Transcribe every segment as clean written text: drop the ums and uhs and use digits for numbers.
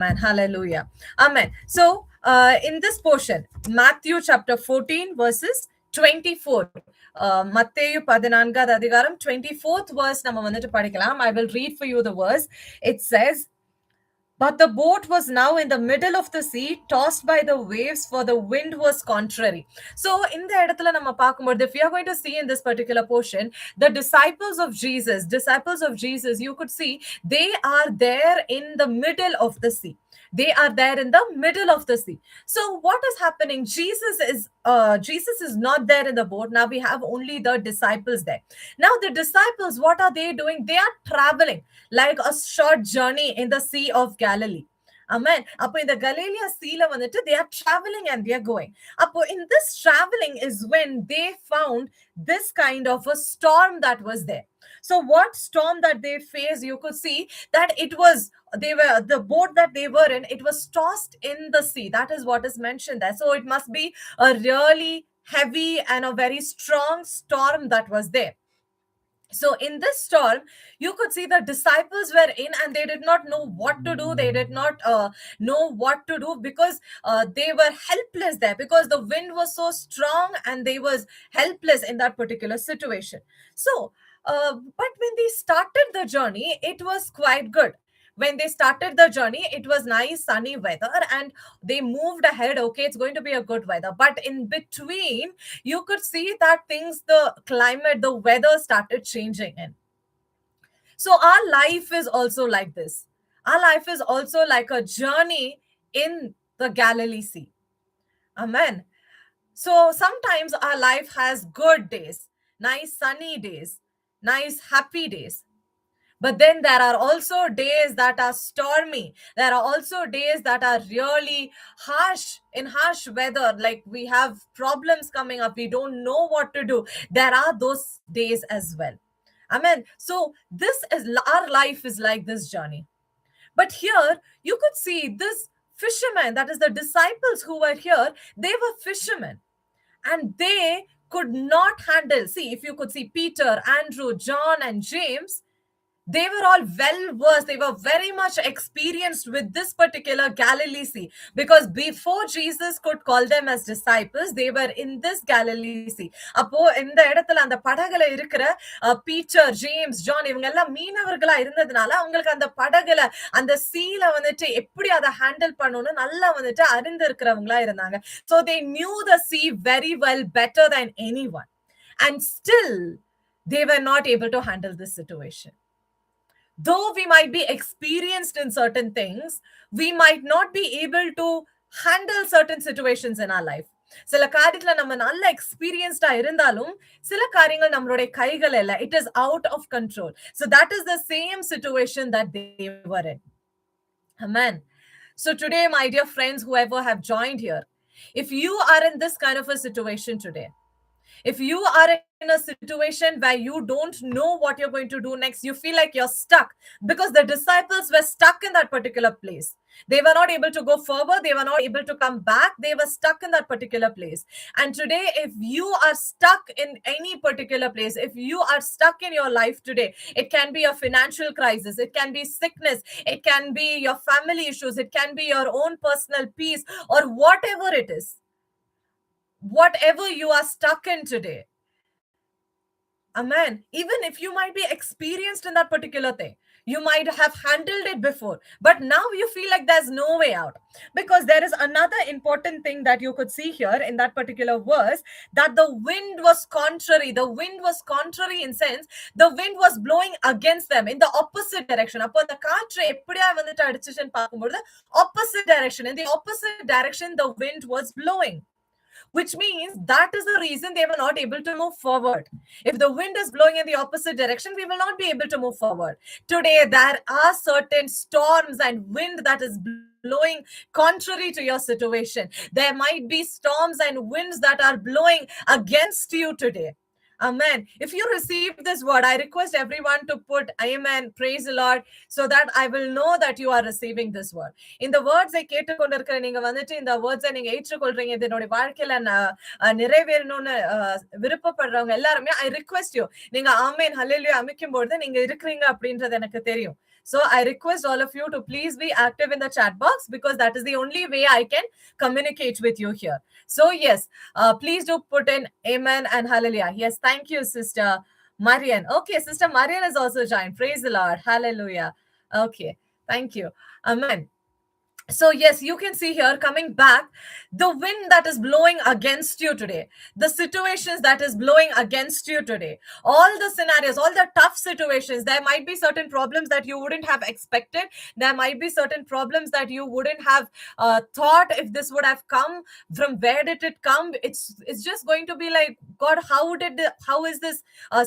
Amen. Hallelujah. Amen. So, in this portion, Matthew chapter 14, verses 24. Matthew 14th அதிகாரம் 24th verse நம்ம வந்துட்டு படிக்கலாம். I will read for you the verse. It says, but the boat was now in the middle of the sea, tossed by the waves, for the wind was contrary. So, in the இடத்துல நம்ம பார்க்கும்போது, if we are going to see in this particular portion, the disciples of Jesus, you could see they are there in the middle of the sea. They are there in the middle of the sea. So what is happening? Jesus is not there in the boat. Now we have only the disciples there. Now the disciples, what are they doing? They are traveling like a short journey in the Sea of Galilee. Amen. Appo in the Galilee Sea vanittu they are traveling and they are going. Appo in this traveling is when they found this kind of a storm that was there. So what storm that they faced, you could see that the boat that they were in, it was tossed in the sea. That is what is mentioned there. So it must be a really heavy and a very strong storm that was there. So in this storm, you could see the disciples were in and they did not know what to do. They did not know what to do because they were helpless there, because the wind was so strong and they was helpless in that particular situation. So, but when they started the journey, it was quite good. When they started the journey, it was nice sunny weather and they moved ahead. Okay, it's going to be a good weather. But in between, you could see that the climate, the weather started changing in. So our life is also like this. Our life is also like a journey in the Galilee Sea. Amen. So sometimes our life has good days, nice sunny days, nice happy days. But then there are also days that are stormy. There are also days that are really harsh weather. Like we have problems coming up. We don't know what to do. There are those days as well. Amen. So our life is like this journey. But here you could see this fishermen, that is the disciples who were here, they were fishermen. And they could not handle. See, if you could see Peter, Andrew, John, and James, they were all well versed. They were very much experienced with this particular Galilee Sea, because before Jesus could call them as disciples, they were in this Galilee Sea. அப்போ இந்த இடத்துல அந்த படகுல இருக்கிற Peter, James, John இவங்க எல்லாம் மீனவர்களா இருந்ததுனால அவங்களுக்கு அந்த படகுல அந்த சீல வந்துட்டு எப்படி அதை ஹேண்டில் பண்ணணும்னு நல்லா வந்துட்டு அறிந்து இருக்கிறவங்களா இருந்தாங்க. So they knew the sea very well, better than anyone, and still they were not able to handle this situation. Though we might be experienced in certain things, we might not be able to handle certain situations in our life. சில காரியத்துல நம்ம நல்ல எக்ஸ்பீரியன்ஸ்டா இருந்தாலும் சில காரியங்கள் நம்மளுடைய கைகள் இல்ல. It is out of control. So that is the same situation that they were in. Amen. So today, my dear friends, whoever have joined here, if you are in this kind of a situation today, if you are in a situation where you don't know what you're going to do next, you feel like you're stuck, because the disciples were stuck in that particular place. They were not able to go forward. They were not able to come back. They were stuck in that particular place. And today, if you are stuck in any particular place, if you are stuck in your life today, it can be a financial crisis, it can be sickness, it can be your family issues, it can be your own personal peace, or whatever it is. Whatever you are stuck in today, amen, even if you might be experienced in that particular thing, you might have handled it before, but now you feel like there's no way out. Because there is another important thing that you could see here in that particular verse, that the wind was contrary. The wind was contrary in sense, the wind was blowing against them in the opposite direction. Appo the kaatru eppadiya vandittu adichuchen paakumbodhu opposite direction, in the opposite direction the wind was blowing, which means that is the reason they were not able to move forward. If the wind is blowing in the opposite direction, we will not be able to move forward. Today, there are certain storms and wind that is blowing contrary to your situation. There might be storms and winds that are blowing against you today. Amen. If you receive this word, I request everyone to put amen, praise the Lord, so that I will know that you are receiving this word. In the words I கேட்டுக்கொண்டிருக்கிற நீங்க வந்துட்டு இந்த வேர்ட்ஸை நீங்க ஏற்றுக்கொள்றீங்க, இதனுடைய வாழ்க்கையில நிறைவேறணும்னு விருப்பப்படுறவங்க எல்லாருமே, I request you, நீங்க ஆமேன் ஹல்லேலூயா அமைக்கும் பொழுது நீங்க இருக்கிறீங்க அப்படின்றது எனக்கு தெரியும். So I request all of you to please be active in the chat box, because that is the only way I can communicate with you here. So yes, please do put in amen and hallelujah. Yes, thank you, Sister Marian. Okay, Sister Marian has also joined. Praise the Lord. Hallelujah. Okay, thank you. Amen. So yes, you can see here, coming back, the wind that is blowing against you today, the situations that is blowing against you today, all the scenarios, all the tough situations. There might be certain problems that you wouldn't have expected. There might be certain problems that you wouldn't have thought if this would have come. From where did it come? It's just going to be like, God, how is this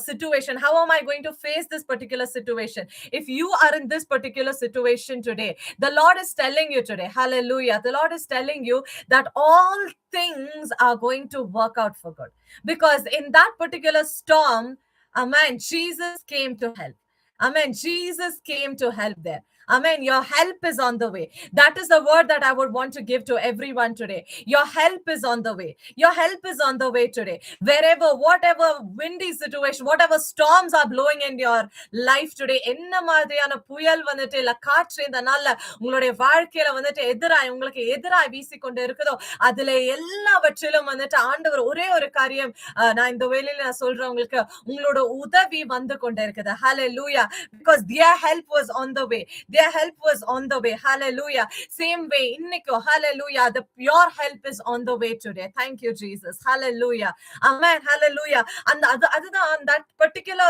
situation? How am I going to face this particular situation? If you are in this particular situation today, the Lord is telling you today, hallelujah, the Lord is telling you that all things are going to work out for good. Because in that particular storm, amen, Jesus came to help. Amen. Jesus came to help there. Amen. Your help is on the way. That is the word that I would want to give to everyone today. Your help is on the way. Your help is on the way today. Wherever, whatever windy situation, whatever storms are blowing in your life today, என்ன மாதிரியான புயல் வந்துட்டு இல்ல காற்று இந்த நாள்ல உங்களுடைய வாழ்க்கையில வந்துட்டு உங்களுக்கு எதிராய் வீசிக்கொண்டு இருக்குதோ, அதுல எல்லாவற்றிலும் வந்துட்டு ஆண்டவர் ஒரே ஒரு காரியம் நான் இந்த வேளையில நான் சொல்றேன் உங்களுக்கு, உங்களோட உதவி வந்து கொண்டு இருக்குது. Hallelujah. Because their help was on the way. Their help was on the way. Hallelujah. Same way, இன்னைக்கு, hallelujah, your help is on the way today. Thank you, Jesus. Hallelujah. Amen. Hallelujah. And that particular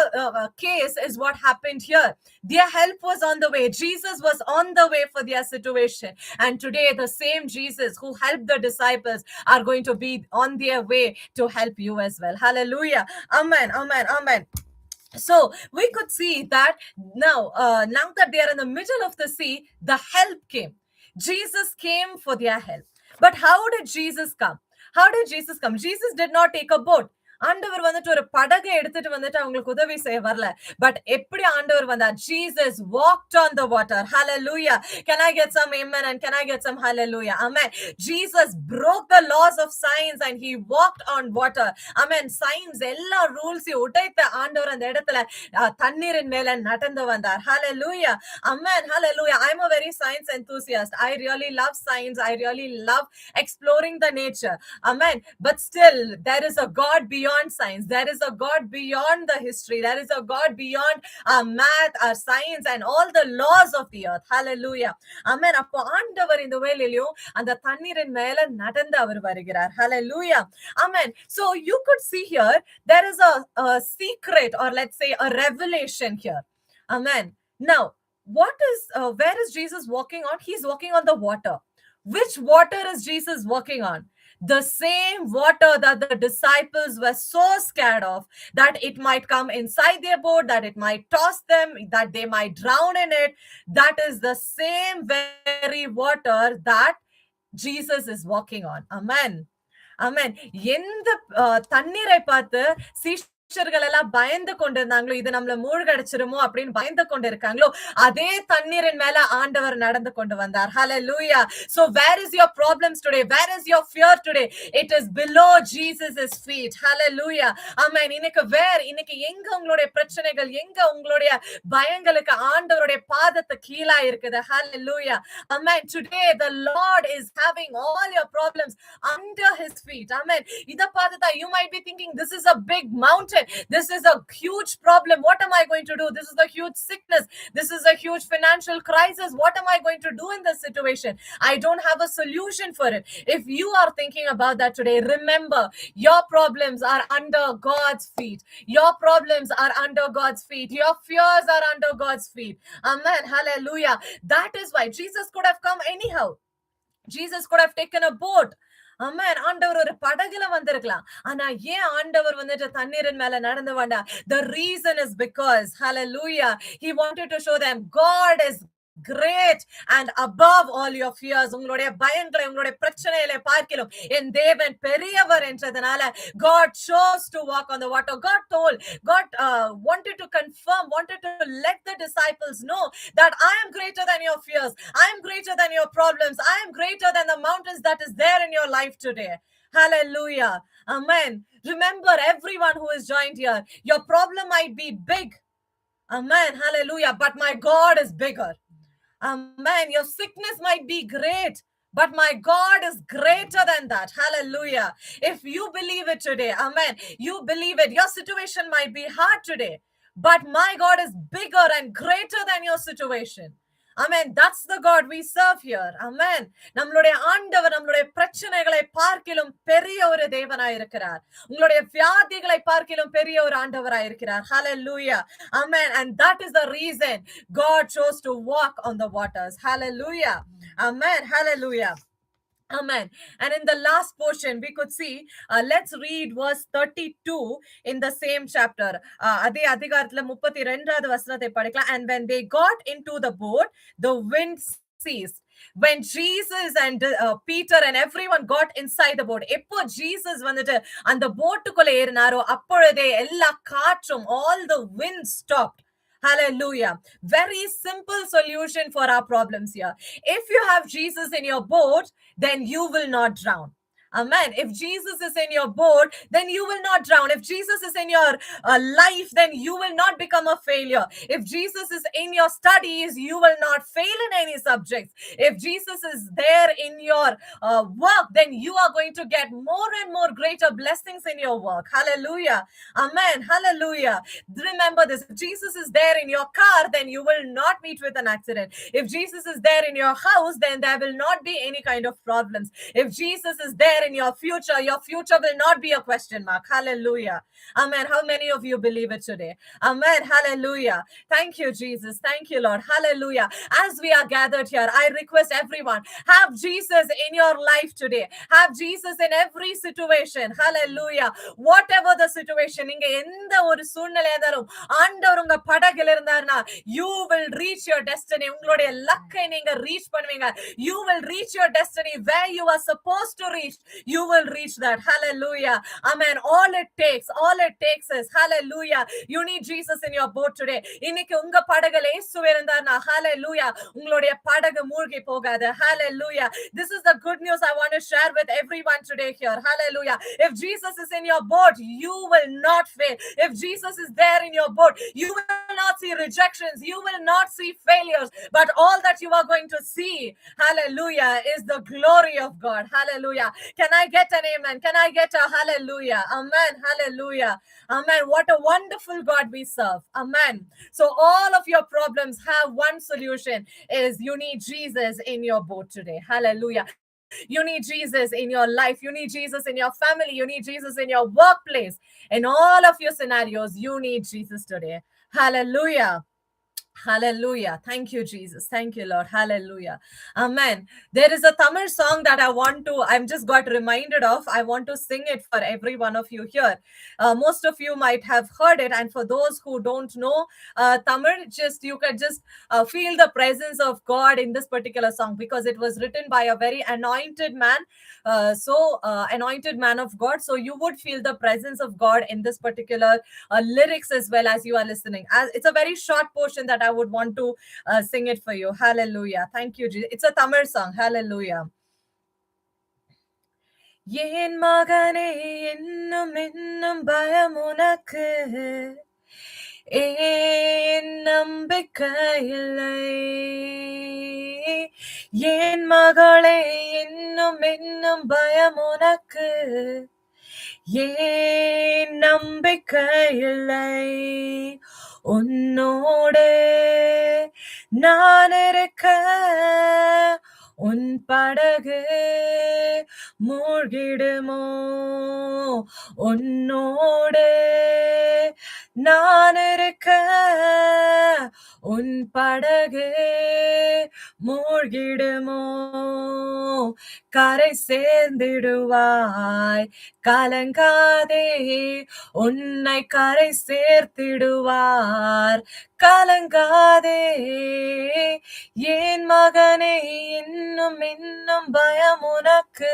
case is what happened here. Their help was on the way. Jesus was on the way for their situation. And today, the same Jesus who helped the disciples are going to be on their way to help you as well. Hallelujah. Amen. Amen. Amen. So we could see that now that they are in the middle of the sea, the help came. Jesus came for their help. But how did Jesus come? How did Jesus come? Jesus did not take a boat. ஆண்டவர் வந்துட்டு ஒரு படகை எடுத்துட்டு வந்துட்டு அவங்களுக்கு உதவி செய்ய வரல. பட் எப்படி ஆண்டவர் வந்தார்? Jesus walked on the water. Hallelujah. Can I get some amen and can I get some hallelujah? Amen. Jesus broke the laws of science and he walked on water. Amen. Science எல்லா ரூல்ஸையும் உடைத்த ஆண்டவர் அந்த இடத்துல தண்ணீரின் மேல நடந்து வந்தார். Hallelujah. Amen. Hallelujah. I'm a very science enthusiast. I really love science. I really love exploring the nature. Amen. But still, there is a God beyond science. There is a God beyond the history. There is a God beyond our math, our science, and all the laws of the earth. Hallelujah. Amen. அப்போ ஆண்டவர் இந்த வேளையிலும் அந்த தண்ணீரின் மேல நடந்து அவர் வருகிறார். Hallelujah. Amen. So you could see here, there is a secret, or let's say a revelation here. Amen. Now, where is Jesus walking on? He's walking on the water. Which water is Jesus walking on? The same water that the disciples were so scared of, that it might come inside their boat, that it might toss them, that they might drown in it. That is the same very water that Jesus is walking on. Amen. Amen. எந்த தண்ணீரை பார்த்து சீஷர்கள் எல்லாம் பயந்து கொண்டிருந்தாங்களோ, இது நம்மள மூழ்கடிச்சிருமோ அப்படின்னு பயந்து கொண்டு இருக்காங்களோ, அதே தண்ணீரின் மேல ஆண்டவர் நடந்து கொண்டு வந்தார். Hallelujah. So where is your problems today? Where is your fear today? It is below Jesus' feet. Hallelujah. Amen. இன்னைக்கு எங்க உங்களுடைய பிரச்சனைகள், எங்க உங்களுடைய பயங்களுக்கு ஆண்டவருடைய பாதத்து கீழா இருக்குது. Hallelujah. Amen. Today the Lord is having all your problems under his feet. Amen. இத பார்த்துட்டா you might be thinking, this is a big mountain. This is a huge problem. What am I going to do? This is a huge sickness. This is a huge financial crisis. What am I going to do in this situation? I don't have a solution for it. If you are thinking about that today, remember, your problems are under God's feet. Your problems are under God's feet. Your fears are under God's feet. Amen. Hallelujah. That is why Jesus could have come anyhow. Jesus could have taken a boat. Amen. ஆண்டவர் ஒரு படகுல வந்திருக்கலாம். ஆனா ஏன் ஆண்டவர் வந்துட்டு தண்ணீரின் மேல நடந்து வந்தா? The reason is because, hallelujah, he wanted to show them God is great and above all your fears. உங்களுடைய பயங்களை, உங்களுடைய பிரச்சனைகளை பார்க்கிலும் என் தேவன் பெரியவர் என்றதனால God chose to walk on the water. God wanted to confirm, wanted to let the disciples know that I am greater than your fears. I am greater than your problems. I am greater than the mountains that is there in your life today. Hallelujah. Amen. Remember, everyone who is joined here, your problem might be big. Amen. Hallelujah. But my God is bigger. Amen. Your sickness might be great, but my God is greater than that. Hallelujah. If you believe it today, amen, you believe it. Your situation might be hard today, but my God is bigger and greater than your situation. Amen. That's the God we serve here. Amen. நம்மளுடைய ஆண்டவர் நம்மளுடைய பிரச்சனைகளை பார்க்கிலும் பெரிய ஒரு தேவனாய் இருக்கிறார். உங்களுடைய வியாதிகளை பார்க்கிலும் பெரிய ஒரு ஆண்டவராய் இருக்கிறார். Hallelujah. Amen. And that is the reason God chose to walk on the waters. Hallelujah. Amen. Hallelujah. Amen. And in the last portion, we could see, let's read verse 32 in the same chapter. அதே அதிகாரத்துல 32வது வசனத்தை படிக்கலாம். And when they got into the boat, the wind ceased. When Jesus and Peter and everyone got inside the boat, எப்போ Jesus வந்துட்டு அந்த போட்டுக்குள்ள ஏறினாரோ அப்பொழுதே எல்லா காற்றும், all the wind stopped. Hallelujah. Very simple solution for our problems here. If you have Jesus in your boat, then you will not drown. Amen. If Jesus is in your boat, then you will not drown. If Jesus is in your life, then you will not become a failure. If Jesus is in your studies, you will not fail in any subjects. If Jesus is there in your work, then you are going to get more and more greater blessings in your work. Hallelujah. Amen. Hallelujah. Remember this. If Jesus is there in your car, then you will not meet with an accident. If Jesus is there in your house, then there will not be any kind of problems. If Jesus is there in your future will not be a question mark. Hallelujah. Amen. How many of you believe it today? Amen. Hallelujah. Thank you, Jesus. Thank you, Lord. Hallelujah. As we are gathered here, I request everyone, have Jesus in your life today. Have Jesus in every situation. Hallelujah. Whatever the situation, நீங்க எந்த ஒரு சூழ்நிலையா இருந்தாலும் ஆண்டவர் உங்க படகுல இருந்தார்னா, you will reach your destiny. உங்களுடைய லக்கை நீங்க reach பண்ணுவீங்க. You will reach your destiny where you are supposed to reach. You will reach that. Hallelujah. Amen. All it takes is, hallelujah, you need Jesus in your boat today. இன்னைக்கு உங்க படகுல இயேசு இருந்தார்னா, hallelujah, உங்களுடைய படகு மூழ்கி போகாது. Hallelujah. This is the good news I want to share with everyone today here. Hallelujah. If Jesus is in your boat, you will not fail. If Jesus is there in your boat, you will not see rejections. You will not see failures. But all that you are going to see, hallelujah, is the glory of God. Hallelujah. Can I get an amen? Can I get a hallelujah? Amen. Hallelujah. Amen. What a wonderful God we serve. Amen. So all of your problems have one solution, is you need Jesus in your boat today. Hallelujah. You need Jesus in your life. You need Jesus in your family. You need Jesus in your workplace. In all of your scenarios, you need Jesus today. Hallelujah. Hallelujah. Thank you, Jesus. Thank you, Lord. Hallelujah. Amen. There is a Tamil song that I'm just got reminded of. I want to sing it for every one of you here. Most of you might have heard it. And for those who don't know Tamil, you can just feel the presence of God in this particular song, because it was written by a very anointed man. Anointed man of God. So you would feel the presence of God in this particular lyrics as well as you are listening. It's a very short portion that I would want to sing it for you. Hallelujah. Thank you, Jesus. It's a Tamil song. Hallelujah. என் மகனே இன்னும் இன்னும் பயம் உனக்கு, ஏன் நம்பிக்கை இல்லை? என் மகளே இன்னும் இன்னும் பயம் உனக்கு, ஏன் நம்பிக்கை இல்லை? உன்னோடு நான் இருக்க உன் படகு மூழ்கிடுமோ? உன்னோடு நான் இருக்க உன் படகு மூழ்கிடுமோ? கரை சேர்ந்திடுவாய், கலங்காதே, உன்னை கரை சேர்த்திடுவார், கலங்காதே. என் மகனே இன்னும் இன்னும் பயம் உனக்கு,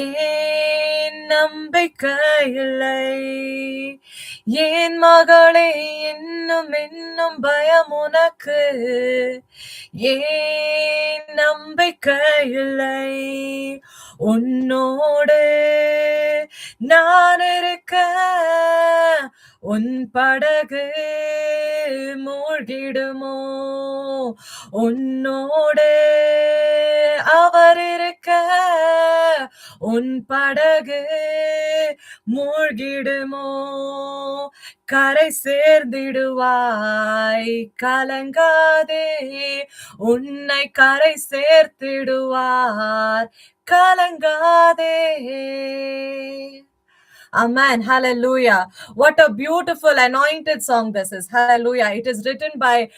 ஏன் நம்பிக்கை இல்லை? என் மகளே இன்னும் இன்னும் பயம் உனக்கு, ஏன் நம்பிக்கை இல்லை? உன்னோடு நான் இருக்க உன் படகு மூழ்கிடுமோ உன்னோடு அவர் இருக்க உன் படகு மூழ்கிடுமோ கரை சேர்ந்திடுவாய் கலங்காதே உன்னை கரை சேர்த்திடுவார் கலங்காதே. Amen. Hallelujah. What a beautiful anointed song this is. Hallelujah. It is written by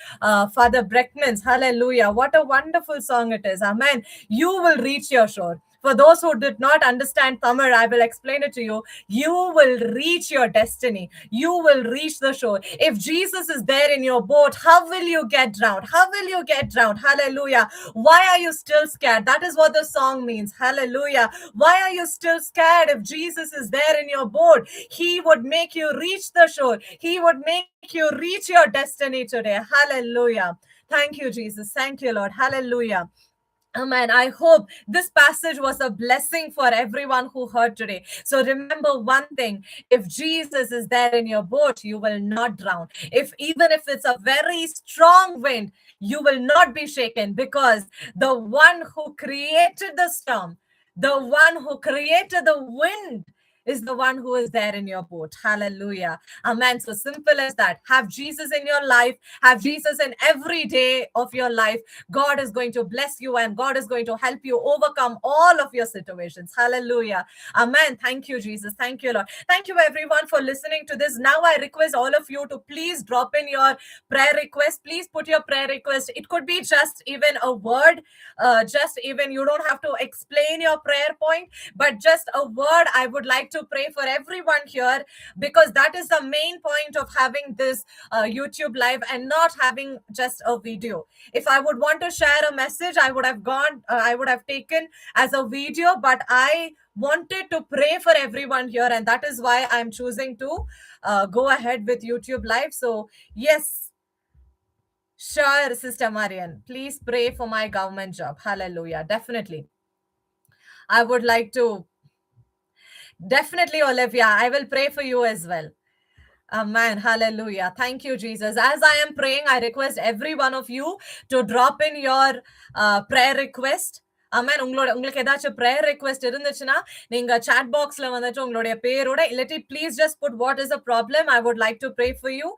Father Breckmans. Hallelujah. What a wonderful song it is. Amen. You will reach your shore. For those who did not understand Tamil, I will explain it to you. You will reach your destiny. You will reach the shore. If Jesus is there in your boat, how will you get drowned? How will you get drowned? Hallelujah. Why are you still scared? That is what the song means. Hallelujah. Why are you still scared? If Jesus is there in your boat, he would make you reach the shore. He would make you reach your destiny today. Hallelujah. Thank you, Jesus. Thank you, Lord. Hallelujah. Amen. I hope this passage was a blessing for everyone who heard today. So remember one thing, if Jesus is there in your boat, you will not drown. Even if it's a very strong wind, you will not be shaken, because the one who created the storm, the one who created the wind, is the one who is there in your boat. Hallelujah. Amen. So simple as that. Have Jesus in your life. Have Jesus in every day of your life. God is going to bless you, and God is going to help you overcome all of your situations. Hallelujah. Amen. Thank you, Jesus. Thank you, Lord. Thank you, everyone, for listening to this. Now I request all of you to please drop in your prayer request. Please put your prayer request. It could be just even a word, just even you don't have to explain your prayer point, but just a word. I would like to pray for everyone here, because that is the main point of having this YouTube live and not having just a video. If I would want to share a message, I would have taken as a video, but I wanted to pray for everyone here, and that is why I'm choosing to go ahead with YouTube live. So yes, sure, Sister Marian, please pray for my government job. Hallelujah. Definitely. I would like to. Definitely, Olivia, I will pray for you as well. Amen. Hallelujah. Thank you, Jesus. As I am praying, I request every one of you to drop in your prayer request. Amen. உங்களுக்கு ஏதாச்சும் prayer request இருந்துச்சுன்னா நீங்க chat boxல வந்துட்டு உங்களுடைய பேரோட இல்லாட்டி please just put what is the problem. I would like to pray for you.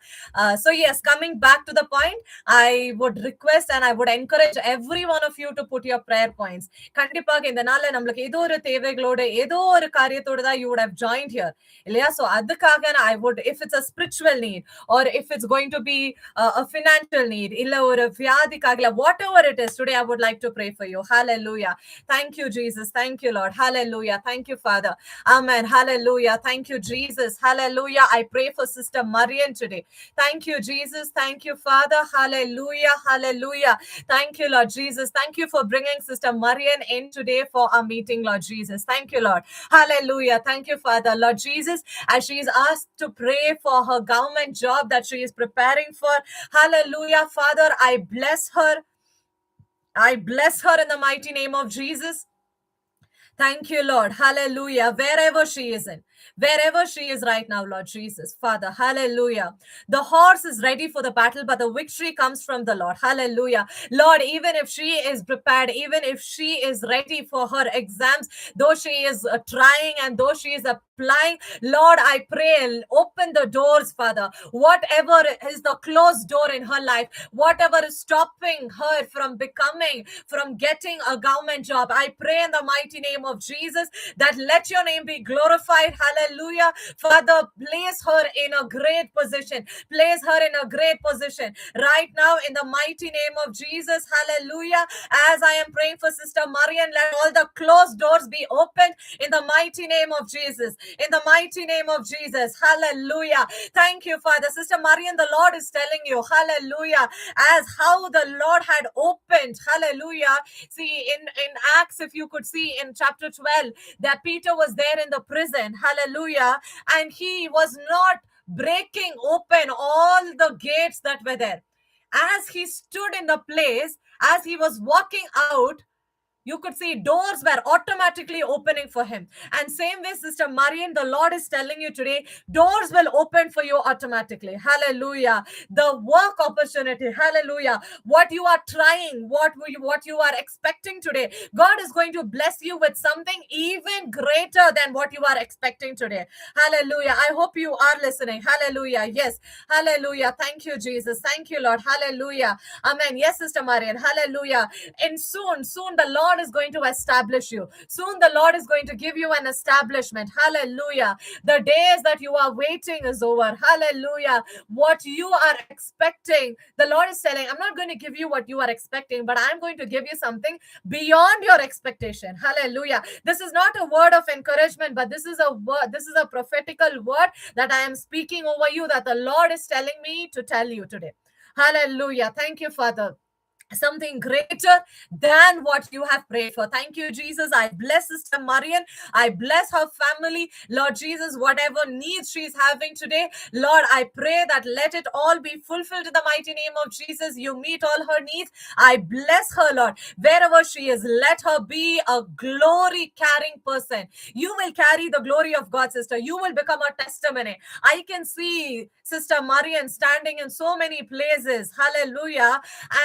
So yes, coming back to the point, I would request and I would encourage every one of you to put your prayer points. கண்டிப்பாக இந்த நாள்ல நம்மளுக்கு ஏதோ ஒரு தேவைகளோட ஏதோ ஒரு காரியத்தோட தான் you would have joined here. இல்லையா? So அதுக்காக I would, if it's a spiritual need, or if it's going to be a financial need, இல்ல ஒரு வியாதிக்காக, whatever it is, today I would like to pray for you. Hallelujah. Thank you, Jesus. Thank you, Lord. Hallelujah. Thank you, Father. Amen. Hallelujah. Thank you, Jesus. Hallelujah. I pray for Sister Marian today. Thank you, Jesus. Thank you, Father. Hallelujah. Hallelujah. Thank you, Lord Jesus. Thank you for bringing Sister Marian in today for our meeting, Lord Jesus. Thank you, Lord. Hallelujah. Thank you, Father. Lord Jesus, as she is asked to pray for her government job that she is preparing for. Hallelujah. Father, I bless her. I bless her in the mighty name of Jesus. Thank you, Lord. Hallelujah. Wherever she is in, wherever she is right now, Lord Jesus, Father, hallelujah. The horse is ready for the battle, but the victory comes from the Lord. Hallelujah. Lord, even if she is prepared, even if she is ready for her exams, though she is trying and though she is applying, Lord, I pray, open the doors, Father. Whatever is the closed door in her life, whatever is stopping her from getting a government job, I pray in the mighty name of Jesus that let your name be glorified. Hallelujah. Father, place her in a great position. Place her in a great position right now in the mighty name of Jesus. Hallelujah. As I am praying for Sister Marian, let all the closed doors be opened in the mighty name of Jesus. In the mighty name of Jesus. Hallelujah. Thank you, Father. Sister Marian, the Lord is telling you, hallelujah, as how the Lord had opened, hallelujah. See, in Acts, if you could see in chapter 12, that Peter was there in the prison, hallelujah, and he was not breaking open all the gates that were there. As he stood in the place, as he was walking out, You could see doors were automatically opening for him. And same way, Sister Marian, the Lord is telling you today, doors will open for you automatically. Hallelujah. The work opportunity, hallelujah. What you are trying, what you are expecting today, God is going to bless you with something even greater than what you are expecting today. Hallelujah. I hope you are listening. Hallelujah. Yes. Hallelujah. Thank you, Jesus. Thank you, Lord. Hallelujah. Amen. Yes, Sister Marian. Hallelujah. And soon the Lord is going to establish you. Soon the Lord is going to give you an establishment. Hallelujah. The days that you are waiting is over. Hallelujah. What you are expecting, the Lord is telling, I'm not going to give you what you are expecting, but I'm going to give you something beyond your expectation. Hallelujah. This is not a word of encouragement, but this is a word, this is a prophetical word that I am speaking over you, that the Lord is telling me to tell you today. Hallelujah. Thank you, Father. Something greater than what you have prayed for. Thank you, Jesus. I bless Sister Marian. I bless her family. Lord Jesus, whatever needs she's having today, Lord, I pray that let it all be fulfilled in the mighty name of Jesus. You meet all her needs. I bless her, Lord. Wherever she is, let her be a glory carrying person. You will carry the glory of God, sister. You will become a testimony. I can see Sister Marian standing in so many places. Hallelujah.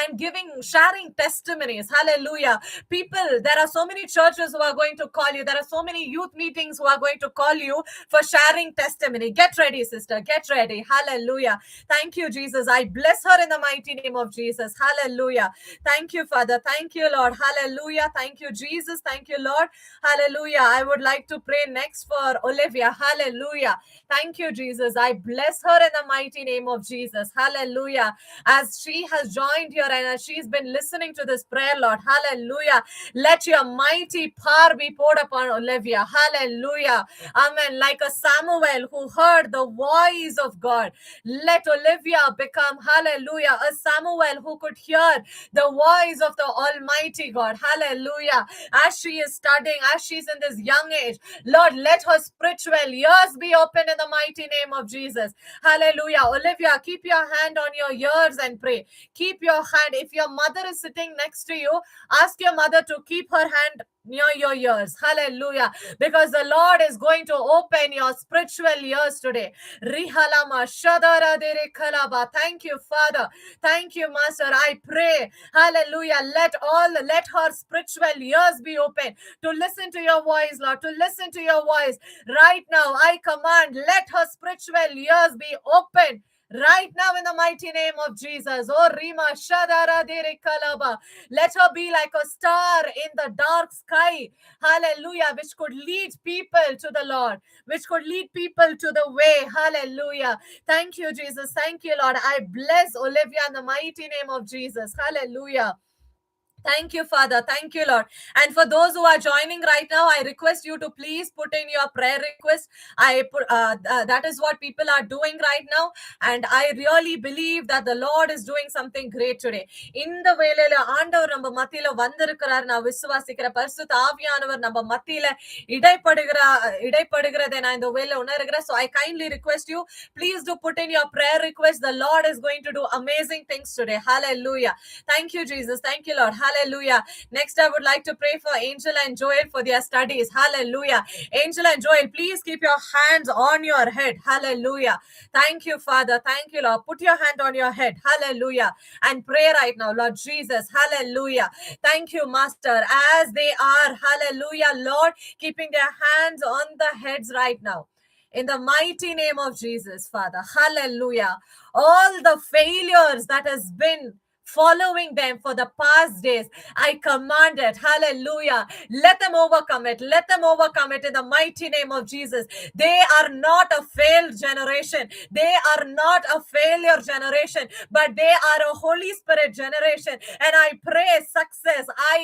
And sharing testimonies. Hallelujah. People, there are so many churches who are going to call you. There are so many youth meetings who are going to call you for sharing testimony. Get ready, sister. Get ready. Hallelujah. Thank you, Jesus. I bless her in the mighty name of Jesus. Hallelujah. Thank you, Father. Thank you, Lord. Hallelujah. Thank you, Jesus. Thank you, Lord. Hallelujah. I would like to pray next for Olivia. Hallelujah. Thank you, Jesus. I bless her in the mighty name of Jesus. Hallelujah. As she has joined here and as she's been listening to this prayer, Lord. Hallelujah. Let your mighty power be poured upon Olivia. Hallelujah. Amen. Like a Samuel who heard the voice of God. Let Olivia become, hallelujah, a Samuel who could hear the voice of the Almighty God. Hallelujah. As she is studying, as she's in this young age, Lord, let her spiritual ears be open in the mighty name of Jesus. Hallelujah. Olivia, keep your hand on your ears and pray. Keep your hand. If your mother is sitting next to you, ask your mother to keep her hand near your ears. Hallelujah. Because the Lord is going to open your spiritual ears today. Rihalama shadara dere kalaba. Thank you, Father. Thank you, Master. I pray. Hallelujah. Let her spiritual ears be open to listen to your voice, Lord, to listen to your voice. Right now, I command, let her spiritual ears be open. Right now, in the mighty name of Jesus. Oh, Rima Shadara Dere Kalaba. Let her be like a star in the dark sky. Hallelujah. Which could lead people to the Lord. Which could lead people to the way. Hallelujah. Thank you, Jesus. Thank you, Lord. I bless Olivia in the mighty name of Jesus. Hallelujah. Thank you, Father. Thank you, Lord. And for those who are joining right now, I request you to please put in your prayer request. That is what people are doing right now. And I really believe that the Lord is doing something great today. இந்த வேளையில ஆண்டவர் நம்ம மத்தியில வந்திருக்கிறார். நான் விசுவாசிக்கிற பரிசுத்த ஆவியானவர் நம்ம மத்தியில இடைப்படுகிறதை நான் இந்த வேளையில உணர்கிறேன். So I kindly request you, please do put in your prayer request. The Lord is going to do amazing things today. Hallelujah. Thank you, Jesus. Thank you, Lord. Hallelujah. Next, I would like to pray for Angel and Joel for their studies. Hallelujah. Angel and Joel, please keep your hands on your head. Hallelujah. Thank you, Father. Thank you, Lord. Put your hand on your head. Hallelujah. And pray right now, Lord Jesus. Hallelujah. Thank you, Master. As they are, hallelujah, Lord, keeping their hands on the heads right now. In the mighty name of Jesus, Father. Hallelujah. All the failures that has been following them for the past days, I command it. Hallelujah. Let them overcome it. Let them overcome it in the mighty name of Jesus. They are not a failed generation. They are not a failure generation, but they are a Holy Spirit generation. And I pray success. I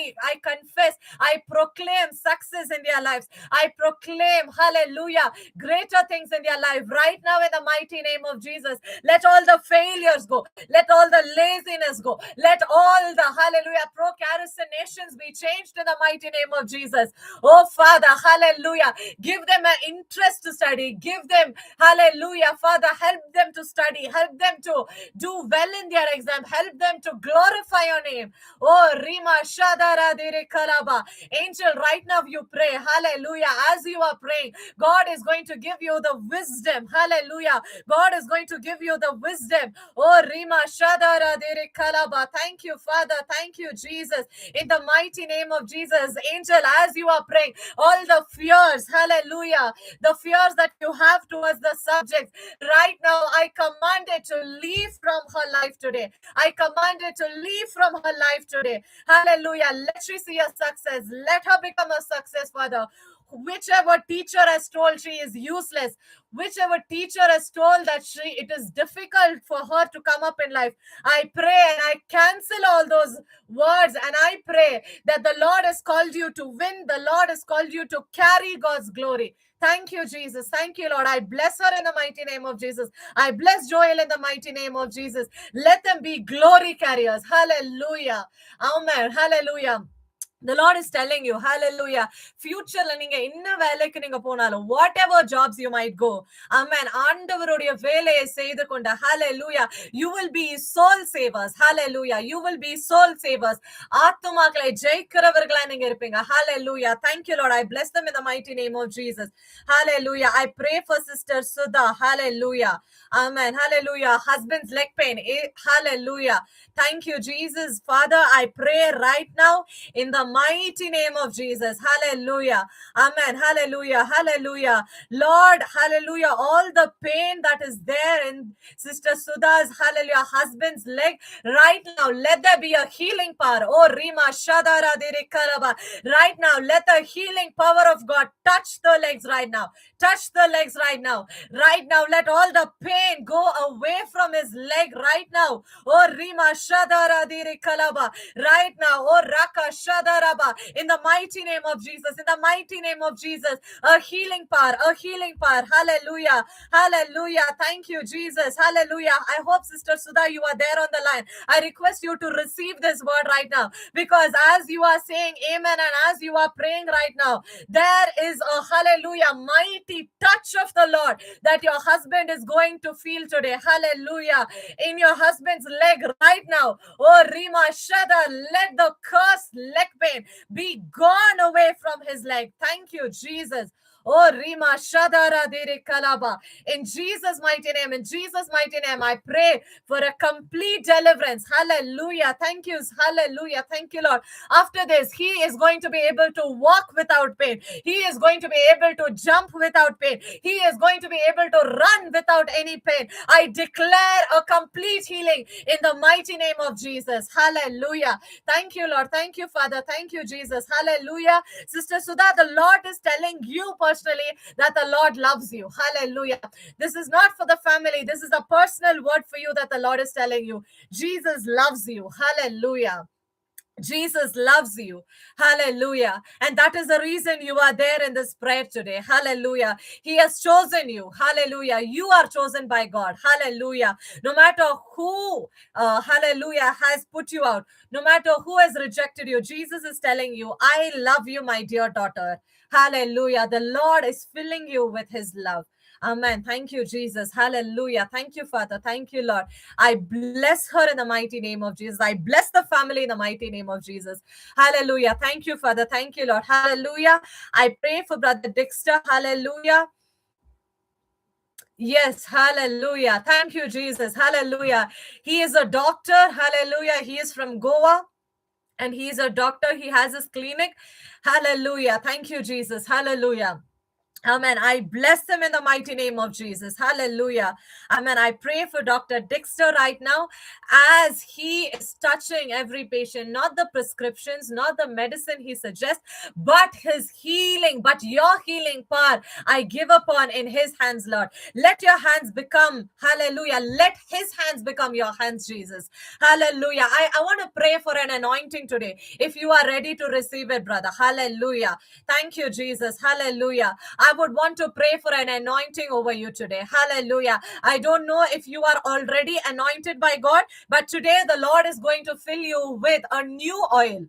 confess, I proclaim success in their lives. I proclaim, hallelujah, greater things in their life right now in the mighty name of Jesus. Let all the failures go. Let all the laziness go. Let all the, hallelujah, procrastinations be changed in the mighty name of Jesus. Oh, Father, hallelujah. Give them an interest to study. Give them, hallelujah, Father, help them to study. Help them to do well in their exam. Help them to glorify your name. Oh, Rima Shadara Dere Kalaba. Angel, right now you pray. Hallelujah. As you are praying, God is going to give you the wisdom. Hallelujah. God is going to give you the wisdom. Oh, Rima Shadara Dere Kalaba. Thank you, Father. Thank you, Jesus. In the mighty name of Jesus, angel, as you are praying, all the fears, hallelujah, the fears that you have towards the subject, right now, I command it to leave from her life today. I command it to leave from her life today. Hallelujah. Let she see a success. Let her become a success, Father. Whichever teacher has told she is useless, whichever teacher has told that it is difficult for her to come up in life, I pray and I cancel all those words, and I pray that the Lord has called you to win. The Lord has called you to carry God's glory. Thank you, Jesus. Thank you, Lord. I bless her in the mighty name of Jesus. I bless Joel in the mighty name of Jesus. Let them be glory carriers. Hallelujah. Amen. Hallelujah. The Lord is telling you, hallelujah, future நீங்க என்ன வேலைக்கு நீங்க போனாலும், whatever jobs you might go, amen, ஆண்டவருடைய வேலையை செய்து கொண்ட, hallelujah, you will be soul savers, hallelujah, you will be soul savers. ஆத்துமாக்களை ஜெயிக்கிறவர்களா நீங்க இருப்பீங்க. Hallelujah. Thank you, Lord. I bless them in the mighty name of Jesus. Hallelujah. I pray for Sister Sudha. Hallelujah. Amen. Hallelujah. Husband's leg pain. Hallelujah. Thank you, Jesus. Father, I pray right now in the mighty name of Jesus. Hallelujah. Amen. Hallelujah. Hallelujah. Lord, hallelujah. All the pain that is there in Sister Sudha's, hallelujah, husband's leg, right now, let there be a healing power. Oh, Rima Shadara Diri Karaba. Right now, let the healing power of God touch the legs right now. Touch the legs right now. Right now, let all the pain go away from his leg right now. Oh, Rima Shadara Diri Kalaba. Right now, oh, Raka Shadaraba. In the mighty name of Jesus, in the mighty name of Jesus, a healing power, a healing power. Hallelujah. Hallelujah. Thank you, Jesus. Hallelujah. I hope, Sister Sudha, you are there on the line. I request you to receive this word right now, because as you are saying amen and as you are praying right now, there is a, hallelujah, mighty touch of the Lord that your husband is going to feel today. Hallelujah. In your husband's leg right now. Oh, Rima Shada, let the cursed leg pain be gone away from his leg. Thank you, Jesus. Oh, Rima Shadara Diri Kalaba. In Jesus' mighty name, in Jesus' mighty name, I pray for a complete deliverance. Hallelujah. Thank you. Hallelujah. Thank you, Lord. After this, he is going to be able to walk without pain. He is going to be able to jump without pain. He is going to be able to run without any pain. I declare a complete healing in the mighty name of Jesus. Hallelujah. Thank you, Lord. Thank you, Father. Thank you, Jesus. Hallelujah. Sister Sudha, the Lord is telling you personally that the Lord loves you. Hallelujah. This is not for the family. This is a personal word for you that the Lord is telling you. Jesus loves you. Hallelujah. Jesus loves you. Hallelujah. And that is the reason you are there in this prayer today. Hallelujah. He has chosen you. Hallelujah. You are chosen by God. Hallelujah. No matter who, hallelujah, has put you out, no matter who has rejected you, Jesus is telling you, I love you, my dear daughter. Hallelujah. The Lord is filling you with his love. Amen. Thank you, Jesus. Hallelujah. Thank you, Father. Thank you, Lord. I bless her in the mighty name of Jesus. I bless the family in the mighty name of Jesus. Hallelujah. Thank you, Father. Thank you, Lord. Hallelujah. I pray for Brother Dexter. Hallelujah. Yes, hallelujah. Thank you, Jesus. Hallelujah. He is a doctor. Hallelujah. He is from Goa and he is a doctor. He has his clinic. Hallelujah. Thank you, Jesus. Hallelujah. Amen. I bless them in the mighty name of Jesus. Hallelujah. Amen. I pray for Dr. Dexter right now as he is touching every patient, not the prescriptions, not the medicine he suggests, but his healing, but your healing power I give upon in his hands, Lord. Let your hands become, hallelujah, let his hands become your hands, Jesus. Hallelujah. I want to pray for an anointing today. If you are ready to receive it, brother. Hallelujah. Thank you, Jesus. Hallelujah. I I would want to pray for an anointing over you today. Hallelujah. I don't know if you are already anointed by God, but today the Lord is going to fill you with a new oil.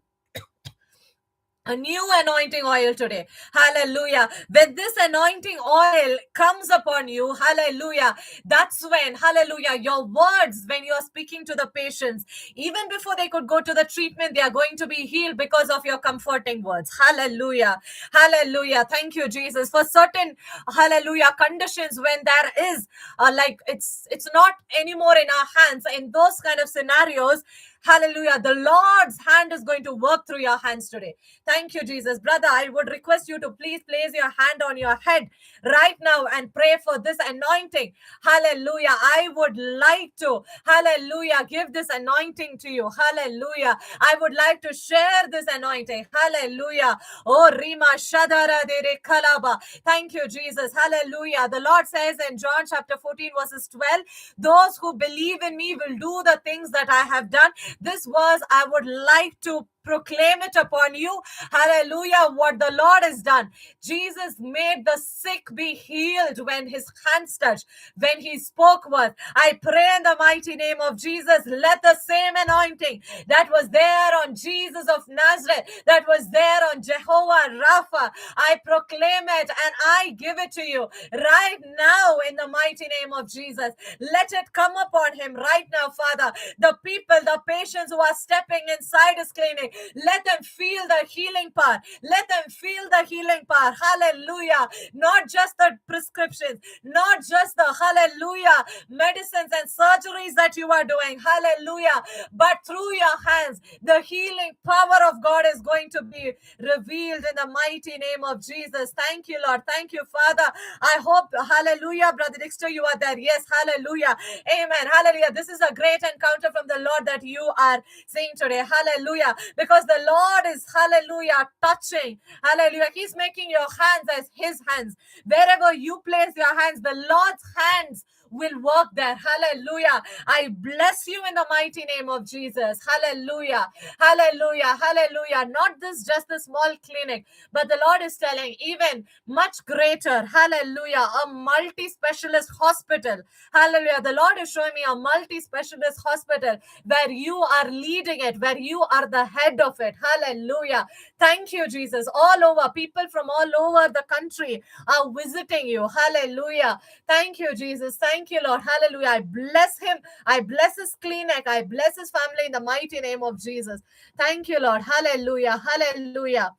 A new anointing oil today. Hallelujah. When this anointing oil comes upon you, hallelujah, that's when, hallelujah, your words, when you are speaking to the patients, even before they could go to the treatment, they are going to be healed because of your comforting words. Hallelujah. Hallelujah. Thank you, Jesus. For certain, hallelujah, conditions when there is, like, it's not anymore in our hands, in those kind of scenarios, hallelujah, the Lord's hand is going to work through your hands today. Thank you, Jesus. Brother, I would request you to please place your hand on your head right now and pray for this anointing. Hallelujah. I would like to, hallelujah, give this anointing to you. Hallelujah. I would like to share this anointing. Hallelujah. Oh, Rima Shadara Dere Kalaba. Thank you, Jesus. Hallelujah. The Lord says in John chapter 14, verses 12, those who believe in me will do the things that I have done. This verse, I would like to proclaim it upon you. Hallelujah. What the Lord has done. Jesus made the sick be healed when his hands touched, when he spoke words. I pray in the mighty name of Jesus, let the same anointing that was there on Jesus of Nazareth, that was there on Jehovah Rapha, I proclaim it and I give it to you right now in the mighty name of Jesus. Let it come upon him right now, Father. The people, the patients who are stepping inside his clinic, let them feel the healing power. Let them feel the healing power. Hallelujah. Not just the prescriptions, not just the, hallelujah, medicines and surgeries that you are doing. Hallelujah. But through your hands, the healing power of God is going to be revealed in the mighty name of Jesus. Thank you, Lord. Thank you, Father. I hope, hallelujah, Brother Dexter, you are there. Yes, hallelujah. Amen. Hallelujah. This is a great encounter from the Lord that you are seeing today. Hallelujah. Because the Lord is, hallelujah, touching. Hallelujah. He's making your hands as his hands. Wherever you place your hands, the Lord's hands will work there. Hallelujah. I bless you in the mighty name of Jesus. Hallelujah. Hallelujah. Hallelujah. Not this just a small clinic, but the Lord is telling even much greater. Hallelujah. A multi-specialist hospital. Hallelujah. The Lord is showing me a multi-specialist hospital where you are leading it, where you are the head of it. Hallelujah. Thank you, Jesus. All over, people from all over the country are visiting you. Hallelujah. Thank you, Jesus. Thank you, Lord. Hallelujah. I bless him. I bless his clinic. I bless his family in the mighty name of Jesus. Thank you, Lord. Hallelujah. Hallelujah.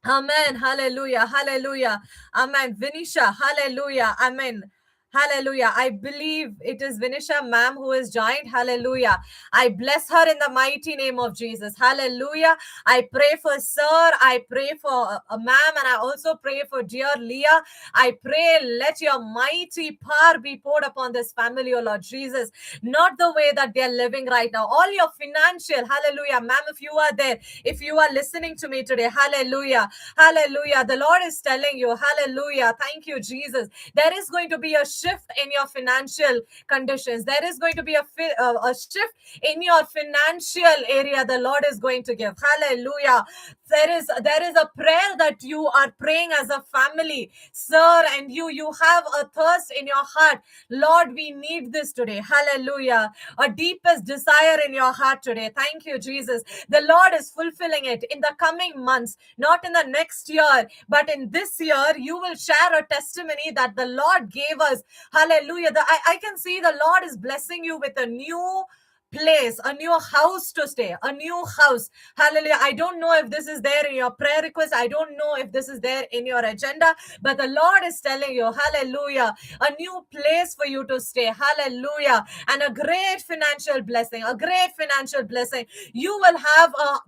Amen. Hallelujah. Hallelujah. Amen. Vinisha. Hallelujah. Amen. Hallelujah. I believe it is Vinisha ma'am who is joined. Hallelujah. I bless her in the mighty name of Jesus. Hallelujah. I pray for sir. I pray for ma'am, and I also pray for dear Leah. I pray let your mighty power be poured upon this family, oh Lord Jesus. Not the way that they're living right now. All your financial, hallelujah. Ma'am, if you are there, if you are listening to me today, hallelujah. Hallelujah. The Lord is telling you, hallelujah. Thank you, Jesus. There is going to be a shift in your financial conditions. There is going to be a shift in your financial area the Lord is going to give. Hallelujah. There is a prayer that you are praying as a family, sir, and you have a thirst in your heart. Lord, we need this today. Hallelujah. A deepest desire in your heart today. Thank you, Jesus. The Lord is fulfilling it in the coming months, not in the next year, but in this year, you will share a testimony that the Lord gave us. Hallelujah. I can see the Lord is blessing you with a new place, a new house to stay, a new house. Hallelujah. I don't know if this is there in your prayer request. I don't know if this is there in your agenda, but the Lord is telling you, hallelujah, a new place for you to stay. Hallelujah. And a great financial blessing, a great financial blessing. You will have a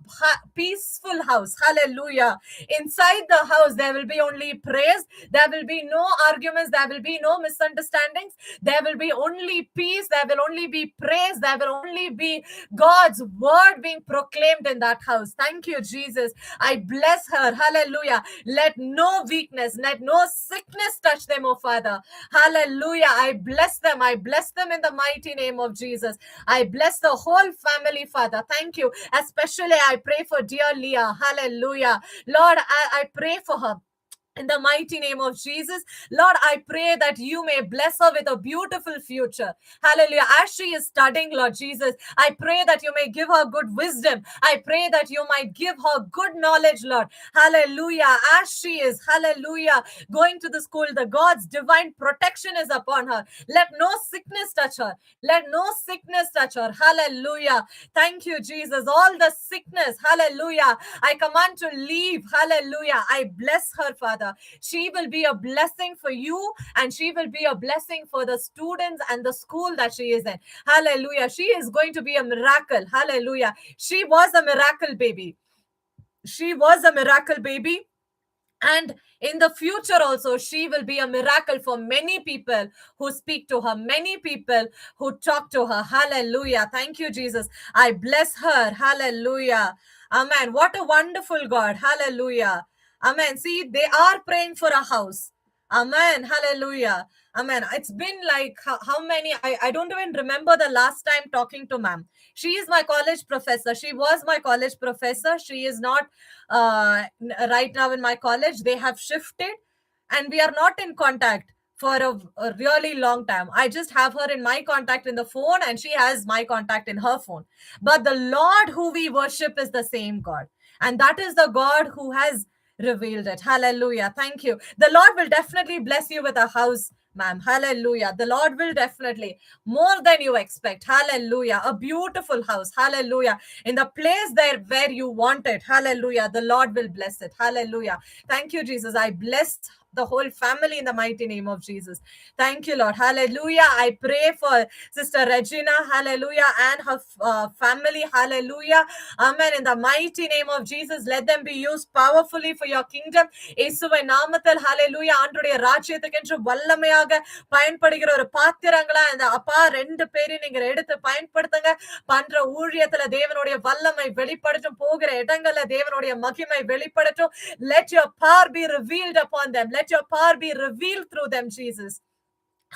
peaceful house. Hallelujah. Inside the house, there will be only praise. There will be no arguments. There will be no misunderstandings. There will be only peace. There will only be praise. There will only be God's word being proclaimed in that house. Thank you, Jesus. I bless her. Hallelujah. Let no weakness, let no sickness touch them, oh Father. Hallelujah. I bless them. I bless them in the mighty name of Jesus. I bless the whole family, Father. Thank you. Especially I pray for dear Leah. Hallelujah. Lord, I pray for her. In the mighty name of Jesus, Lord, I pray that you may bless her with a beautiful future. Hallelujah. As she is studying, Lord Jesus, I pray that you may give her good wisdom. I pray that you might give her good knowledge, Lord. Hallelujah. As she is, hallelujah, going to the school, the God's divine protection is upon her. Let no sickness touch her. Let no sickness touch her. Hallelujah. Thank you, Jesus. All the sickness, hallelujah, I command to leave. Hallelujah. I bless her, Father. She will be a blessing for you, and she will be a blessing for the students and the school that she is in. Hallelujah. She is going to be a miracle. Hallelujah. She was a miracle baby. She was a miracle baby. And in the future also, she will be a miracle for many people who speak to her, many people who talk to her. Hallelujah. Thank you, Jesus. I bless her. Hallelujah. Amen. What a wonderful God. Hallelujah. Amen. See, they are praying for a house. Amen. Hallelujah. Amen. It's been like how many? I don't even remember the last time talking to ma'am. She is my college professor. She was my college professor. She is not right now in my college. They have shifted, and we are not in contact for a really long time. I just have her in my contact in the phone, and she has my contact in her phone. But the Lord who we worship is the same God, and that is the God who has revealed it. Hallelujah. Thank you. The Lord will definitely bless you with a house, ma'am. Hallelujah. The Lord will definitely, more than you expect. Hallelujah. A beautiful house. Hallelujah. In the place there where you want it. Hallelujah. The Lord will bless it. Hallelujah. Thank you, Jesus. I bless the whole family in the mighty name of Jesus. Thank you, Lord. Hallelujah. I pray for Sister Regina. Hallelujah. And her family. Hallelujah. Amen. In the mighty name of Jesus, let them be used powerfully for your kingdom. இயேசுவை நாமத்தில் ஹalleluya ஆண்டவருடைய ராஜ்யத்துக்கென்று வல்லமையாக பயன்படுகிற ஒரு பாத்திரங்களா இந்த அப்பா ரெண்டு பேரையும் நீங்க எடுத்து பயன்படுத்துங்க. பண்ற ஊழியத்துல தேவனுடைய வல்லமை வெளிப்படட்டும். போகிற இடங்கள்ல தேவனுடைய மகிமை வெளிப்படட்டும். Let your power be revealed upon them. Let your power be revealed through them, Jesus.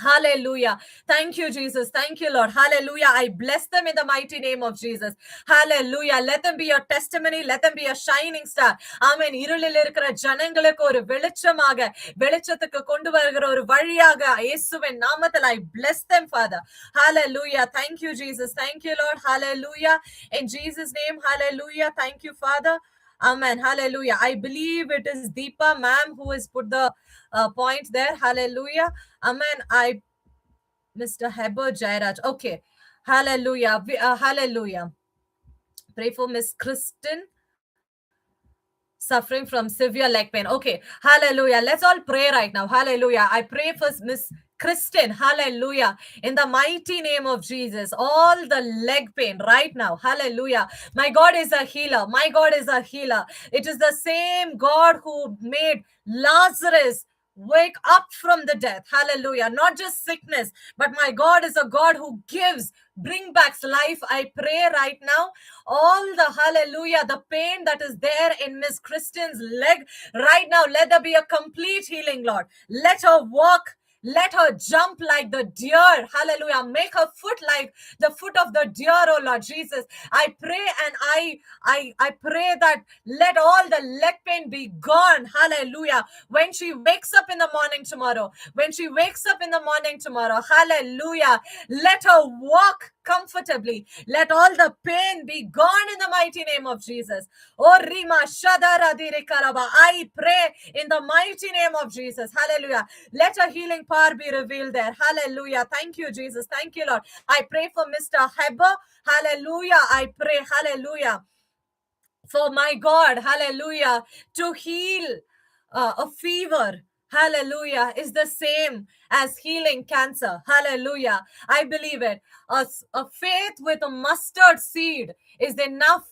Hallelujah. Thank you, Jesus. Thank you, Lord. Hallelujah. I bless them in the mighty name of Jesus. Hallelujah. Let them be your testimony. Let them be a shining star. Amen. இருளில் இருக்கிற ஜனங்களுக்கு ஒரு வெளிச்சமாக வெளிச்சத்துக்கு கொண்டு வருகிற ஒரு வழியாக இயேசுவின் நாமத்தில் I bless them, Father. Hallelujah. Thank you, Jesus. Thank you, Lord. Hallelujah. In Jesus' name, hallelujah. Thank you, Father. Amen. Hallelujah. I believe it is Deepa, ma'am, who has put the point there. Hallelujah. Amen. Mr. Heber Jairaj. Okay. Hallelujah. Hallelujah. Pray for Miss Kristen, suffering from severe leg pain. Okay. Hallelujah. Let's all pray right now. Hallelujah. I pray for Miss Kristen, hallelujah, in the mighty name of Jesus, all the leg pain right now, hallelujah. My God is a healer. My God is a healer. It is the same God who made Lazarus wake up from the death, hallelujah. Not just sickness, but my God is a God who gives, bring back life. I pray right now, all the hallelujah, the pain that is there in Miss Kristen's leg right now, let there be a complete healing, Lord. Let her walk. Let her jump like the deer. Hallelujah. Make her foot like the foot of the deer, oh Lord Jesus. I pray and I pray that let all the leg pain be gone. Hallelujah. When she wakes up in the morning tomorrow, hallelujah, let her walk comfortably. Let all the pain be gone in the mighty name of Jesus. Oh, Rima Shadaradirikaraба. I pray in the mighty name of Jesus. Hallelujah. Let a healing power be revealed there. Hallelujah. Thank you, Jesus. Thank you, Lord. I pray for Mr. Heber. Hallelujah. I pray, hallelujah, for my God, hallelujah, to heal a fever. Hallelujah, is the same as healing cancer. Hallelujah. I believe it. A faith with a mustard seed is enough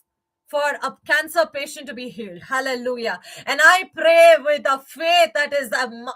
for a cancer patient to be healed. Hallelujah. And I pray with a faith that is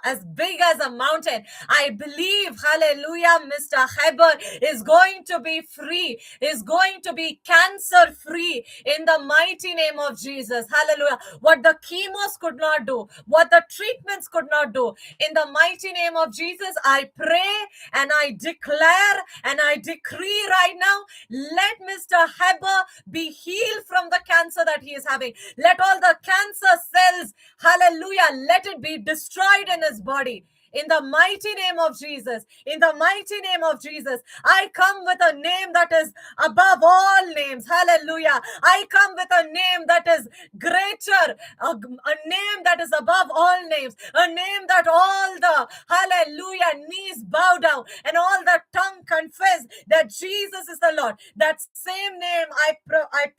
as big as a mountain. I believe, hallelujah, Mr. Heber is going to be free, is going to be cancer free in the mighty name of Jesus. Hallelujah. What the chemos could not do, what the treatments could not do, in the mighty name of Jesus, I pray and I declare and I decree right now, let Mr. Heber be healed from the cancer that he is having. Let all the cancer cells, hallelujah, Hallelujah. Let it be destroyed in his body. In the mighty name of Jesus, in the mighty name of Jesus, I come with a name that is above all names. Hallelujah. I come with a name that is greater, a name that is above all names, a name that all the, hallelujah, knees bow down and all the tongue confess that Jesus is the Lord. That same name I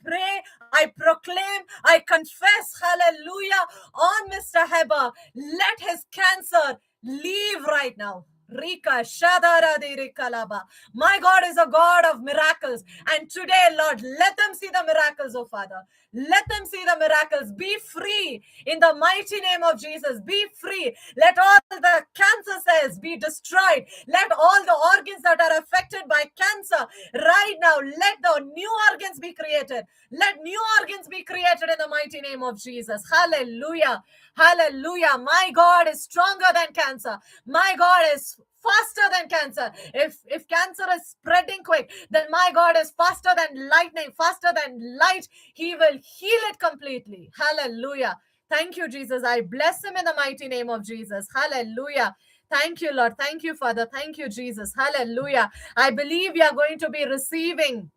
pray, I proclaim, I confess, hallelujah, on Mr. Heber. Let his cancer leave right now. Rika Shadara de Rikalaba. My God is a God of miracles. And today, Lord, let them see the miracles, oh Father. Let them see the miracles. Be free in the mighty name of Jesus. Be free. Let all the cancer cells be destroyed. Let all the organs that are affected by cancer right now, let the new organs be created. Let new organs be created in the mighty name of Jesus. Hallelujah. Hallelujah. My God is stronger than cancer. My God is faster than cancer. If cancer is spreading quick, then my God is faster than lightning, faster than light. He will heal it completely. Hallelujah. Thank you, Jesus. I bless him in the mighty name of Jesus. Hallelujah. Thank you, Lord. Thank you, Father. Thank you, Jesus. Hallelujah. I believe we are going to be receiving,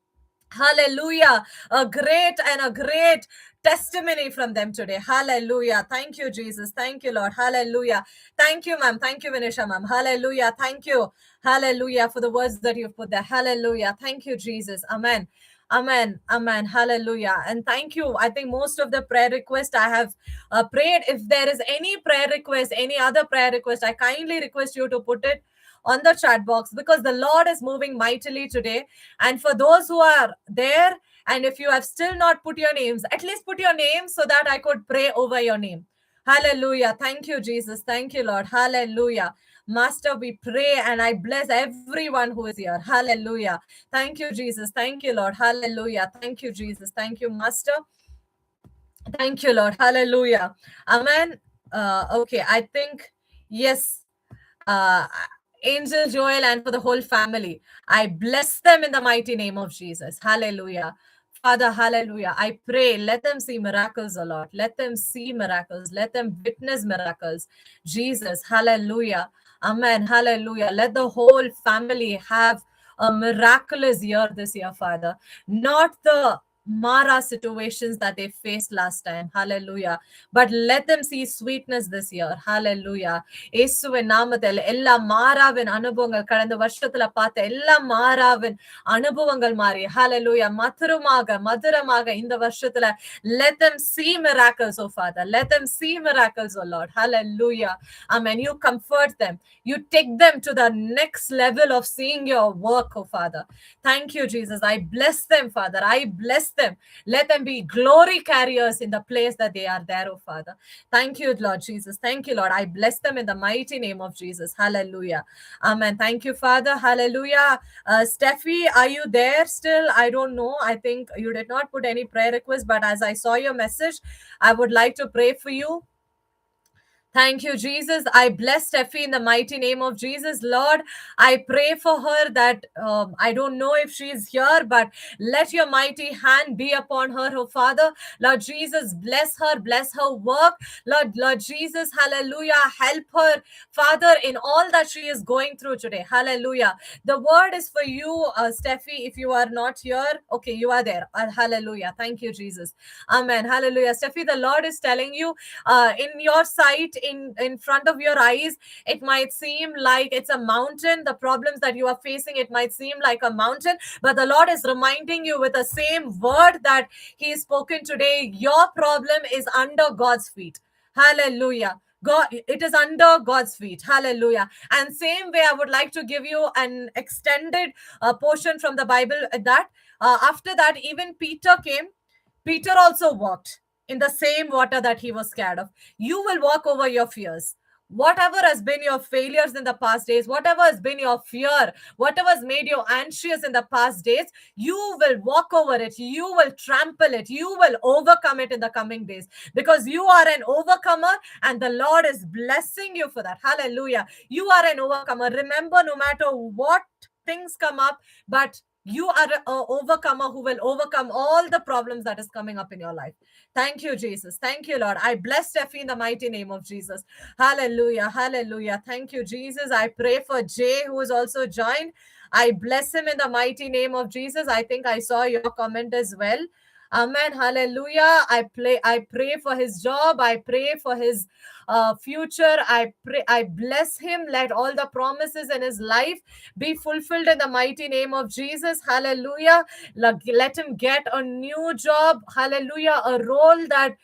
hallelujah, a great testimony from them today. Hallelujah. Thank you, Jesus. Thank you, Lord. Hallelujah. Thank you, ma'am. Thank you, Vinisha, ma'am. Hallelujah. Thank you. Hallelujah for the words that you've put there. Hallelujah. Thank you, Jesus. Amen. Amen. Amen. Hallelujah. And thank you. I think most of the prayer requests I have prayed. If there is any prayer request, any other prayer request, I kindly request you to put it on the chat box, because the Lord is moving mightily today. And for those who are there, and if you have still not put your names, at least put your name so that I could pray over your name. Hallelujah. Thank you, Jesus. Thank you, Lord. Hallelujah. Master, we pray and I bless everyone who is here. Hallelujah. Thank you, Jesus. Thank you, Lord. Hallelujah. Thank you, Jesus. Thank you, Master. Thank you, Lord. Hallelujah. Amen. Okay, I think, yes. Angel, Joel, and for the whole family, I bless them in the mighty name of Jesus. Hallelujah. Father, hallelujah. I pray, let them see miracles, O Lord. Let them see miracles. Let them witness miracles. Jesus, hallelujah. Amen. Hallelujah. Let the whole family have a miraculous year this year, Father. Not the Mara situations that they faced last time. Hallelujah. But let them see sweetness this year. Hallelujah. இயேசுவின் நாமத்தில் எல்லா மாறாவின் அனுபவங்கள், கடந்த வருஷத்துல பார்த்த எல்லா மாறாவின் அனுபவங்கள் மாறி, ஹalleluya, மதுரமாக இந்த வருஷத்துல let them see miracles, oh Father. Let them see miracles, oh Lord. Hallelujah. Amen. You comfort them. You take them to the next level of seeing your work, oh Father. Thank you, Jesus. I bless them, Father. I bless them. Let them be glory carriers in the place that they are there, oh Father. Thank you, Lord Jesus. Thank you, Lord. I bless them in the mighty name of Jesus. Hallelujah. Amen. Thank you, Father. Hallelujah. Steffi, are you there still? I don't know. I think you did not put any prayer request, but as I saw your message, I would like to pray for you. Thank you, Jesus. I bless Steffi in the mighty name of Jesus. Lord, I pray for her that I don't know if she is here, but let your mighty hand be upon her, oh Father. Lord Jesus, bless her work. Lord Jesus, hallelujah, help her, Father, in all that she is going through today. Hallelujah. The word is for you, Steffi. If you are not here, okay, you are there. Hallelujah. Thank you, Jesus. Amen. Hallelujah. Steffi, the Lord is telling you, in your sight, in front of your eyes, it might seem like it's a mountain. The problems that you are facing, it might seem like a mountain, but the Lord is reminding you with the same word that he has spoken today. Your problem is under God's feet. Hallelujah. God, it is under God's feet. Hallelujah. And same way, I would like to give you an extended portion from the Bible that after that, even Peter came. Peter also walked in the same water that he was scared of. You will walk over your fears. Whatever has been your failures in the past days, whatever has been your fear, whatever has made you anxious in the past days, you will walk over it. You will trample it. You will overcome it in the coming days, because you are an overcomer and the Lord is blessing you for that. Hallelujah. You are an overcomer. Remember, no matter what things come up, but You are an overcomer who will overcome all the problems that is coming up in your life. Thank you, Jesus. Thank you, Lord. I bless Steffi in the mighty name of Jesus. Hallelujah. Hallelujah. Thank you, Jesus. I pray for Jay, who is also joined. I bless him in the mighty name of Jesus. I think I saw your comment as well. Amen. Hallelujah. I pray for his job. I pray for his future. I bless him. Let all the promises in his life be fulfilled in the mighty name of Jesus. Hallelujah. Let him get a new job. Hallelujah. A role that,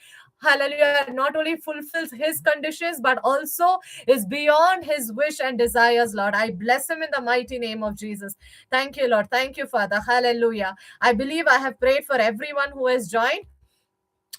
hallelujah, not only fulfills his conditions, but also is beyond his wish and desires, Lord. I bless him in the mighty name of Jesus. Thank you, Lord. Thank you, Father. Hallelujah. I believe I have prayed for everyone who has joined.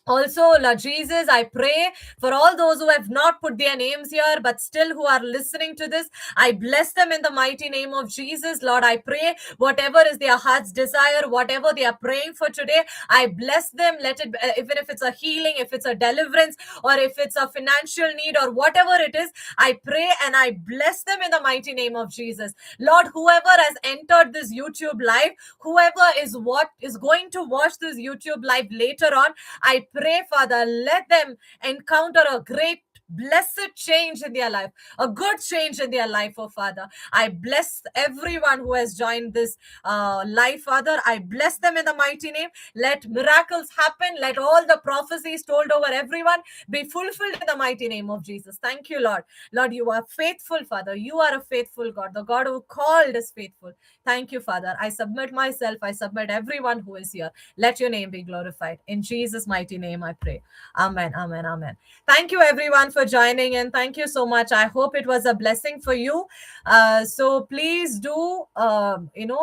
Also, Lord Jesus, I pray for all those who have not put their names here, but still who are listening to this. I bless them in the mighty name of Jesus. Lord, I pray whatever is their heart's desire, whatever they are praying for today, I bless them. Let it, even if it's a healing, if it's a deliverance, or if it's a financial need, or whatever it is, I pray and I bless them in the mighty name of Jesus. Lord, whoever has entered this YouTube live, whoever is going to watch this YouTube live later on, I pray, Father, let them encounter a great blessed change in their life, a good change in their life, oh Father. I bless everyone who has joined this life, Father. I bless them in the mighty name. Let miracles happen. Let all the prophecies told over everyone be fulfilled in the mighty name of Jesus. Thank you, Lord. Lord, you are faithful, Father. You are a faithful God. The God who called is faithful. Thank you, Father. I submit myself. I submit everyone who is here. Let your name be glorified. In Jesus' mighty name, I pray. Amen. Amen. Amen. Thank you, everyone, for joining in. Thank you so much. I hope it was a blessing for you. So please do,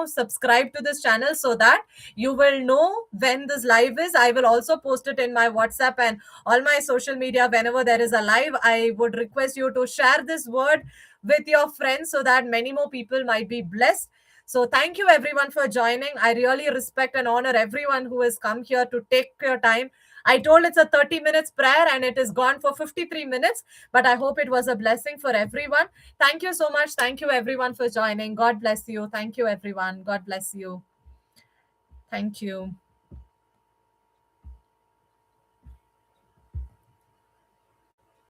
subscribe to this channel so that you will know when this live is. I will also post it in my WhatsApp and all my social media whenever there is a live. I would request you to share this word with your friends so that many more people might be blessed. So thank you, everyone, for joining. I really respect and honor everyone who has come here to take your time. I told it's a 30 minutes prayer and it is gone for 53 minutes, but I hope it was a blessing for everyone. Thank you so much. Thank you, everyone, for joining. God bless you. Thank you, everyone. God bless you. Thank you.